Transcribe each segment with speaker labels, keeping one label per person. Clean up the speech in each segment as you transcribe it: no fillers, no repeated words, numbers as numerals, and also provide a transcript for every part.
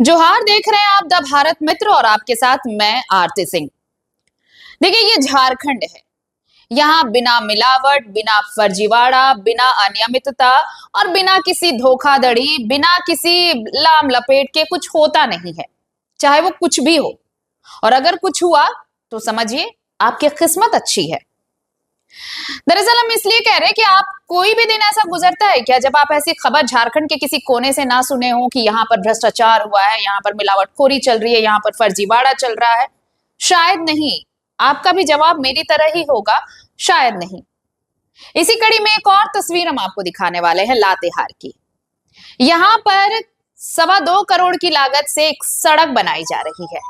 Speaker 1: जोहार, देख रहे हैं आप द भारत मित्र और आपके साथ मैं आरती सिंह। देखिए, ये झारखंड है। यहाँ बिना मिलावट, बिना फर्जीवाड़ा, बिना अनियमितता और बिना किसी धोखाधड़ी, बिना किसी लाम लपेट के कुछ होता नहीं है, चाहे वो कुछ भी हो। और अगर कुछ हुआ तो समझिए आपकी किस्मत अच्छी है। दरअसल हम इसलिए कह रहे हैं कि आप कोई भी दिन ऐसा गुजरता है क्या जब आप ऐसी खबर झारखंड के किसी कोने से ना सुने हो कि यहाँ पर भ्रष्टाचार हुआ है, यहाँ पर मिलावटखोरी चल रही है, यहाँ पर फर्जीवाड़ा चल रहा है? शायद नहीं। आपका भी जवाब मेरी तरह ही होगा, शायद नहीं। इसी कड़ी में एक और तस्वीर हम आपको दिखाने वाले हैं लातेहार की। यहाँ पर 2.25 करोड़ की लागत से एक सड़क बनाई जा रही है,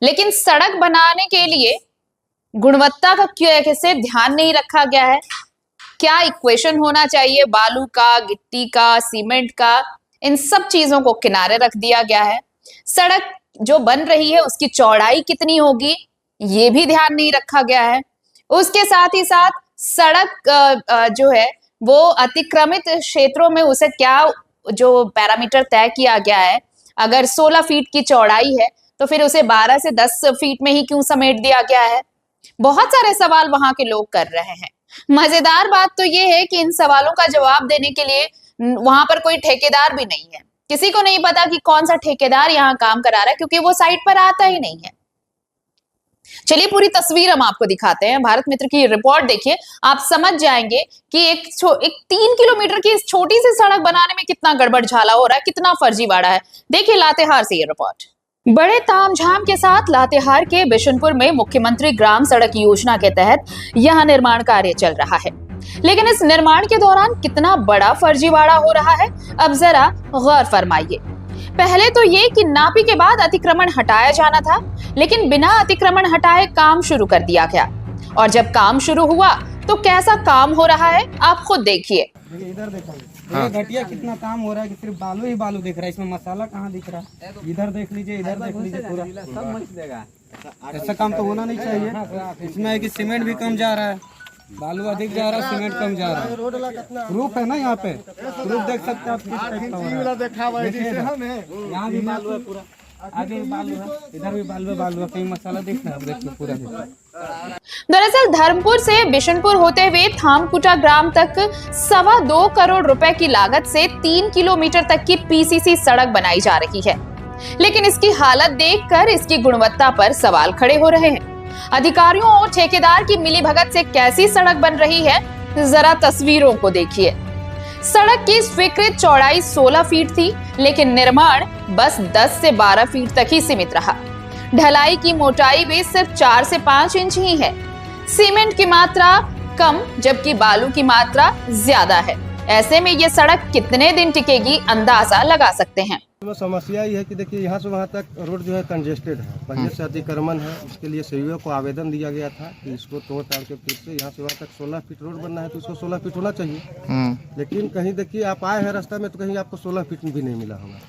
Speaker 1: लेकिन सड़क बनाने के लिए गुणवत्ता का कैसे ध्यान नहीं रखा गया है। क्या इक्वेशन होना चाहिए बालू का, गिट्टी का, सीमेंट का, इन सब चीजों को किनारे रख दिया गया है। सड़क जो बन रही है उसकी चौड़ाई कितनी होगी ये भी ध्यान नहीं रखा गया है। उसके साथ ही साथ सड़क जो है वो अतिक्रमित क्षेत्रों में उसे क्या जो पैरामीटर तय किया गया है, अगर 16 फीट की चौड़ाई है तो फिर उसे 12 से 10 फीट में ही क्यों समेट दिया गया है? बहुत सारे सवाल वहां के लोग कर रहे हैं। मजेदार बात तो ये है कि इन सवालों का जवाब देने के लिए वहां पर कोई ठेकेदार भी नहीं है। किसी को नहीं पता कि कौन सा ठेकेदार यहाँ काम करा रहा है, क्योंकि वो साइट पर आता ही नहीं है। चलिए पूरी तस्वीर हम आपको दिखाते हैं। भारत मित्र की रिपोर्ट देखिए, आप समझ जाएंगे कि एक 3 किलोमीटर की इस छोटी सी सड़क बनाने में कितना गड़बड़ झाला हो रहा है, कितना फर्जीवाड़ा है। देखिए लातेहार से ये रिपोर्ट। बड़े तामझाम के साथ लातेहार के बिशनपुर में मुख्यमंत्री ग्राम सड़क योजना के तहत यहां निर्माण कार्य चल रहा है, लेकिन इस निर्माण के दौरान कितना बड़ा फर्जीवाड़ा हो रहा है, अब जरा गौर फरमाइए। पहले तो ये कि नापी के बाद अतिक्रमण हटाया जाना था, लेकिन बिना अतिक्रमण हटाए काम शुरू कर दिया गया। और जब काम शुरू हुआ तो कैसा काम हो रहा है आप खुद देखिए।
Speaker 2: इधर देखो, ये घटिया कितना काम हो रहा है कि सिर्फ बालू ही बालू दिख रहा है, इसमें मसाला कहाँ दिख रहा है? इधर देख लीजिए, इधर देख लीजिए, पूरा सब मच देगा। ऐसा काम तो होना नहीं चाहिए। इसमें है कि सीमेंट भी कम जा रहा है, बालू अधिक जा रहा है, सीमेंट कम जा रहा है। प्रूफ है ना, यहाँ पे प्रूफ देख सकते हैं आप, किस टाइप का हो रहा है। यहाँ भी बालू है, पूरा आगे भी बालू है, इधर भी बालू है, कहीं मसाला दिख रहा है, देखिए पूरा।
Speaker 1: दरअसल धर्मपुर से बिशनपुर होते हुए थामकुटा ग्राम तक 2.25 करोड़ रुपए की लागत से 3 किलोमीटर तक की पीसीसी सड़क बनाई जा रही है, लेकिन इसकी हालत देखकर इसकी गुणवत्ता पर सवाल खड़े हो रहे हैं। अधिकारियों और ठेकेदार की मिलीभगत से कैसी सड़क बन रही है, जरा तस्वीरों को देखिए। सड़क की स्वीकृत चौड़ाई 16 फीट थी, लेकिन निर्माण बस 10 से 12 फीट तक ही सीमित रहा। ढलाई की मोटाई भी सिर्फ 4 से 5 इंच ही है। सीमेंट की मात्रा कम, जबकि बालू की मात्रा ज्यादा है। ऐसे में ये सड़क कितने दिन टिकेगी अंदाजा लगा सकते हैं।
Speaker 3: तो समस्या ये है कि देखिए, यहाँ से वहाँ तक रोड जो है कंजेस्टेड है, पहले से अतिक्रमण है। उसके लिए सीईओ को आवेदन दिया गया था कि इसको तोड़ ताड़ के फिर से यहाँ से वहाँ तक 16 फीट रोड बनना है, तो इसको 16 फीट होना चाहिए। लेकिन कहीं देखिए आप आए हैं रास्ता में तो कहीं आपको 16 फीट भी नहीं मिला होगा।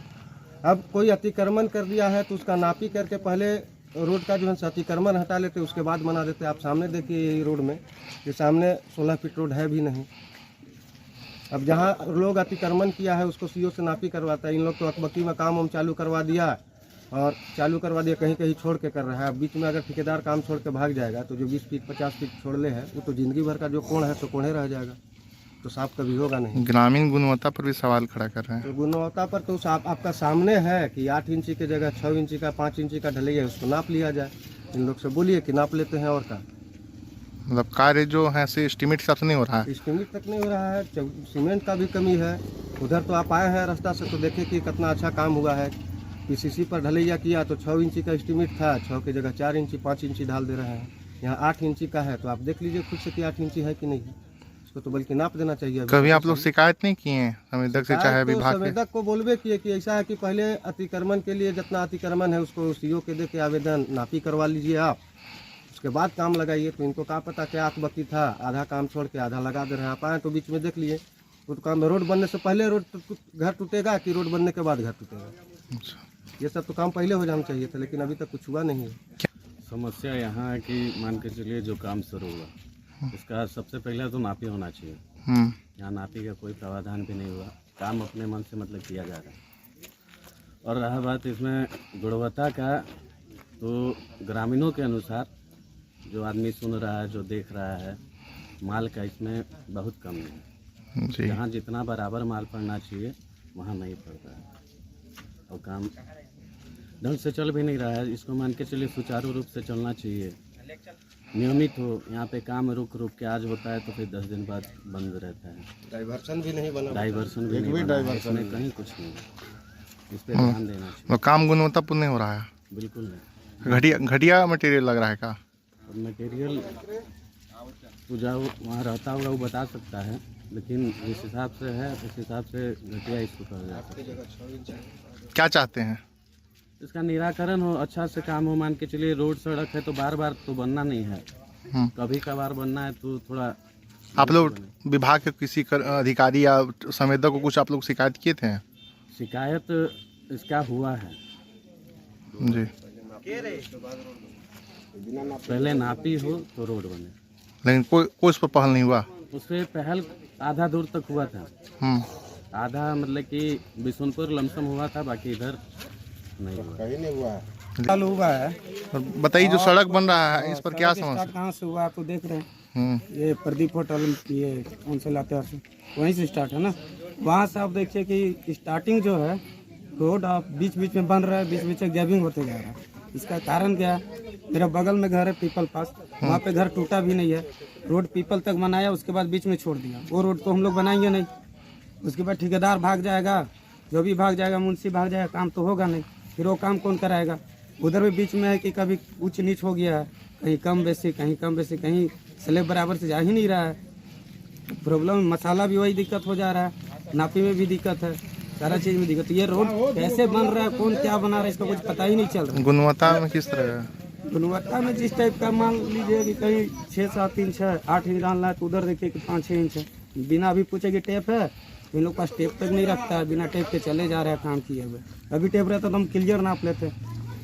Speaker 3: अब कोई अतिक्रमण कर दिया है तो उसका नापी करके पहले रोड का जो है अतिक्रमण हटा लेते, उसके बाद बना देते। आप सामने देखिए यही रोड में, ये सामने 16 फीट रोड है भी नहीं। अब जहाँ लोग अतिक्रमण किया है उसको सीओ से नापी करवाता है। इन लोग तो अकबकी में काम चालू करवा दिया और कहीं कहीं छोड़ के कर रहा है। अब बीच में अगर ठेकेदार काम छोड़ के भाग जाएगा तो जो 20 फीट 50 फीट छोड़ ले है वो तो जिंदगी भर का जो कोण है तो कोणे रह जाएगा, तो साफ कभी होगा नहीं।
Speaker 4: ग्रामीण गुणवत्ता पर भी सवाल खड़ा कर रहे हैं।
Speaker 3: तो गुणवत्ता पर तो आपका सामने है कि 8 इंची की जगह 6 इंची का 5 इंची का ढलैया है, उसको नाप लिया जाए। इन लोग से बोलिए कि नाप लेते हैं। और का
Speaker 4: मतलब कार्य जो है से एस्टिमेट हिसाब से नहीं हो रहा है,
Speaker 3: एस्टिमेट तक नहीं हो रहा है। सीमेंट का भी कमी है। उधर तो आप आए हैं रास्ता से तो देखे कि कितना अच्छा काम हुआ है। पीसीसी पर ढलैया किया तो 6 इंची का एस्टिमेट था, 6 की जगह 4 इंची 5 इंची ढाल दे रहे हैं। यहाँ 8 इंची का है, तो आप देख लीजिए खुद से कि 8 इंची है कि नहीं। इसको तो बल्कि नाप देना चाहिए।
Speaker 4: कभी आप लोग शिकायत नहीं किए हैं संवेदक से, चाहे विभाग के?
Speaker 3: संवेदक को बोलबे किए कि ऐसा है कि पहले अतिक्रमण के लिए जितना अतिक्रमण है उसको सीओ के दे के आवेदन नापी करवा लीजिए आप, उसके बाद काम लगाइए। तो इनको क्या पता क्या आंख था, आधा काम छोड़ के आधा लगा दे रहे हैं। आप आए तो बीच में देख लिए, वो तो काम रोड बनने से पहले घर टूटेगा कि रोड बनने के बाद घर टूटेगा।
Speaker 4: अच्छा।
Speaker 3: ये सब तो काम पहले हो जाना चाहिए था, लेकिन अभी तक कुछ हुआ नहीं है।
Speaker 5: समस्या यहाँ है कि मान के चलिए जो काम शुरू हुआ इसका सबसे पहले तो नापी होना चाहिए। यहाँ नापी का कोई प्रावधान भी नहीं हुआ। काम अपने मन से मतलब किया जा रहा है। और रहा बात इसमें गुणवत्ता का, तो ग्रामीणों के अनुसार जो आदमी सुन रहा है, जो देख रहा है, माल का इसमें बहुत कमी है।
Speaker 4: जी।
Speaker 5: जहाँ जितना बराबर माल पड़ना चाहिए वहाँ नहीं पड़ता है, और काम ढंग से चल भी नहीं रहा है। इसको मान के चलिए सुचारू रूप से चलना चाहिए, नियमित हो। यहाँ पे काम रुक रुक के आज होता है तो फिर 10 दिन बाद बंद रहता है।
Speaker 3: डाइवर्सन भी नहीं बना,
Speaker 5: डाइवर्सन भी नहीं बना है, इसमें कहीं कुछ नहीं है। इस पर ध्यान देना चाहिए।
Speaker 4: तो काम गुणवत्तापूर्ण नहीं हो रहा है,
Speaker 5: बिल्कुल नहीं।
Speaker 4: घटिया मटेरियल लग रहा है क्या?
Speaker 5: और मटेरियल पूजा वहाँ रहता होगा वो बता सकता है, लेकिन जिस हिसाब से है उस हिसाब से घटिया इसको कहा जा सकता है।
Speaker 4: क्या चाहते हैं?
Speaker 5: इसका निराकरण हो, अच्छा से काम हो। मान के चलिए रोड सड़क है तो बार बार तो बनना नहीं है, कभी कभार बनना है तो थोड़ा।
Speaker 4: आप लोग विभाग के किसी अधिकारी या संवेदक को कुछ आप लोग शिकायत किए थे?
Speaker 5: शिकायत इसका हुआ है
Speaker 4: जी।
Speaker 5: पहले नापी हो तो रोड बने,
Speaker 4: लेकिन कोई उस पर पहल नहीं हुआ?
Speaker 5: उससे पहल आधा दूर तक हुआ था। आधा मतलब कि बिशुनपुर लमसम हुआ था, बाकी इधर नहीं हुआ।
Speaker 3: कहीं नहीं हुआ है।
Speaker 2: चालू हुआ है।
Speaker 4: और बताइए जो सड़क बन रहा है इस पर क्या
Speaker 2: सड़क
Speaker 4: समस्या?
Speaker 2: स्टार्ट कहाँ से हुआ आप तो देख रहे हैं, ये प्रदीप होटल, ये कौन से लाते हैं वहीं से स्टार्ट है ना। वहाँ से आप देखिए कि स्टार्टिंग जो है रोड आप बीच बीच में बन रहा है, बीच बीच में गैबिंग होते जा रहा है। इसका कारण क्या है? मेरा बगल में घर है पीपल पास, वहाँ पे घर टूटा भी नहीं है, रोड पीपल तक बनाया, उसके बाद बीच में छोड़ दिया। वो रोड तो हम लोग बनाएंगे नहीं, उसके बाद ठेकेदार भाग जाएगा, जो भी भाग जाएगा, मुंशी भाग जाएगा, काम तो होगा नहीं। फिर वो काम कौन कराएगा? उधर भी बीच में है कि कभी ऊंच नीच हो गया है, कहीं कम बेसी, कहीं कम बेसी, कहीं स्लेब बराबर से जा ही नहीं रहा है। प्रॉब्लम मसाला भी वही दिक्कत हो जा रहा है, नापी में भी दिक्कत है, सारा चीज़ में दिक्कत। ये रोड कैसे बन रहा है, कौन क्या बना रहा है, इसका कुछ पता ही नहीं चल रहा है।
Speaker 4: गुणवत्ता में किस तरह है?
Speaker 2: गुणवत्ता में जिस टाइप का मान लीजिए कि कहीं 6, 7 इंच है, 8 इंच डालना है तो उधर देखिए कि 5, 6 इंच है। बिना अभी पूछे कि टेप है, इन लोग पास टेप तक नहीं रखता है, बिना टेप के चले जा रहे हैं काम किए हुए। अभी टेप रहता तो हम क्लियर नाप लेते,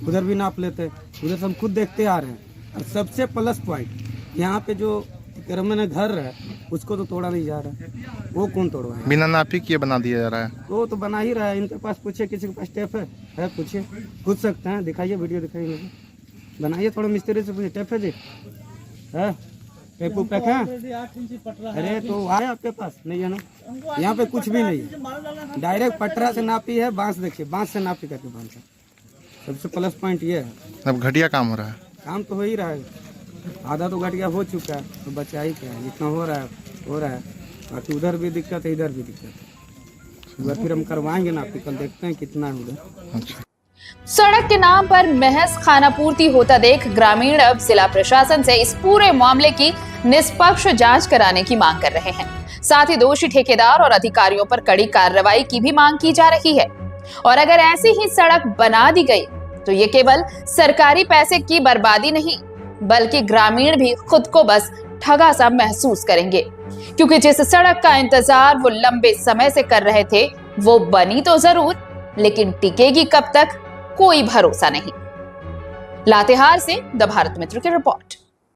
Speaker 2: उधर भी नाप लेते, उधर से हम खुद देखते आ रहे हैं। और सबसे प्लस पॉइंट यहाँ पे जो मैंने घर है उसको तो तोड़ा नहीं जा रहा है, वो कौन तोड़वाएगा?
Speaker 4: बिना नापी किए बना दिया जा रहा है।
Speaker 2: वो तो बना ही रहा है। इनके पास पूछे, किसी के पास टेप है पूछिए, पूछ सकते हैं, दिखाइए, वीडियो दिखाइए मुझे, बनाइए, थोड़ा मिस्त्री से पूछिए, टेप है जी, है टेप पैक है? अरे तो आए आपके पास नहीं है ना, यहाँ पे कुछ भी नहीं है, डायरेक्ट पटरा से नापी है, बांस देखिए, बांस से नापी करके बांस है। सबसे प्लस पॉइंट ये है।
Speaker 4: अब घटिया काम हो रहा है।
Speaker 2: काम तो हो ही रहा है, आधा तो घटिया हो चुका है, तो बचा ही क्या है? जितना हो रहा है, बाकी उधर भी दिक्कत है, इधर भी दिक्कत है। उधर फिर हम करवाएंगे ना, कल देखते हैं कितना है उधर।
Speaker 4: अच्छा।
Speaker 1: सड़क के नाम पर महज खानापूर्ति होता देख ग्रामीण अब जिला प्रशासन से इस पूरे मामले की निष्पक्ष जांच कराने की मांग कर रहे हैं। साथ ही दोषी ठेकेदार और अधिकारियों पर कड़ी कार्रवाई की भी मांग की जा रही है। और अगर ऐसी ही सड़क बना दी गई तो ये केवल सरकारी पैसे की बर्बादी नहीं, बल्कि ग्रामीण भी खुद को बस ठगा सा महसूस करेंगे, क्योंकि जिस सड़क का इंतजार वो लंबे समय से कर रहे थे वो बनी तो जरूर, लेकिन टिकेगी कब तक कोई भरोसा नहीं। लातेहार से द भारत मित्र की रिपोर्ट।